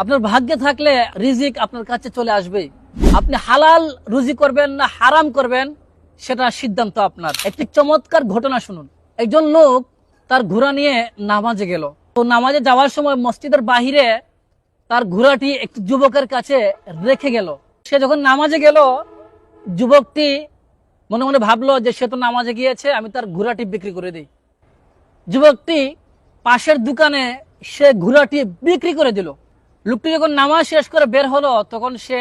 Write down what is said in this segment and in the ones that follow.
আপনার ভাগ্যে থাকলে রিজিক আপনার কাছে চলে আসবে। আপনি হালাল রুজি করবেন না হারাম করবেন সেটা সিদ্ধান্ত আপনার। একটি চমৎকার ঘটনা শুনুন। একজন লোক তার ঘোড়া নিয়ে নামাজে গেল। তো নামাজে যাওয়ার সময় মসজিদের বাহিরে তার ঘোড়াটি একটি যুবকের কাছে রেখে গেল। সে যখন নামাজে গেল, যুবকটি মনে মনে ভাবলো যে সে তো নামাজে গিয়েছে, আমি তার ঘোড়াটি বিক্রি করে দিই। যুবকটি পাশের দোকানে সে ঘোড়াটি বিক্রি করে দিল। লোকটি যখন নামাজ শেষ করে বের হলো, তখন সে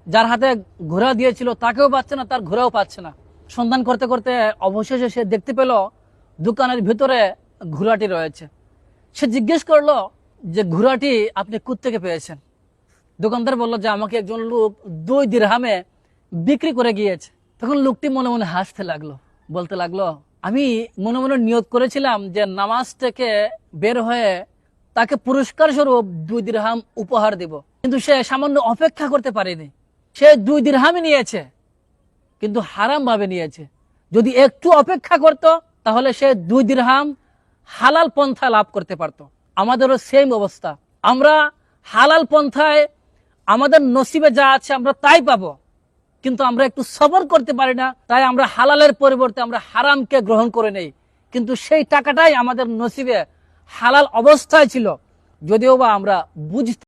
যার হাতে ঘোড়া দিয়েছিল তাকেও পাচ্ছে না, তার ঘোড়াও পাচ্ছে না। সন্ধান করতে করতে অবশেষে সে দেখতে পেল দোকানের ভিতরে ঘোড়াটি রয়েছে। সে জিজ্ঞেস করলো যে ঘোড়াটি আপনি কোত্থেকে পেয়েছেন? দোকানদার বলল যে আমাকে একজন লোক 2 দিরহামে বিক্রি করে গিয়েছে। তখন লোকটি মনে মনে হাসতে লাগলো, বলতে লাগলো, আমি মনে মনে নিয়ত করেছিলাম যে নামাজ থেকে বের হয়ে তাকে পুরস্কার স্বরূপ 2 দিরহাম উপহার দিব, কিন্তু সে সামান্য অপেক্ষা করতে পারেনি। সে 2 দিরহামই নিয়েছে, কিন্তু হারাম ভাবে নিয়েছে। যদি একটু অপেক্ষা করত তাহলে সে 2 দিরহাম হালাল পন্থা লাভ করতে পারত। আমাদেরও সেম অবস্থা। আমরা হালাল পন্থায় আমাদের নসিবে যা আছে আমরা তাই পাবো, কিন্তু আমরা একটু সবর করতে পারি না। তাই আমরা হালালের পরিবর্তে আমরা হারামকে গ্রহণ করে নেই, কিন্তু সেই টাকাটাই আমাদের নসিবে হালাল অবস্থায় ছিল, যদিও বা আমরা বুঝতে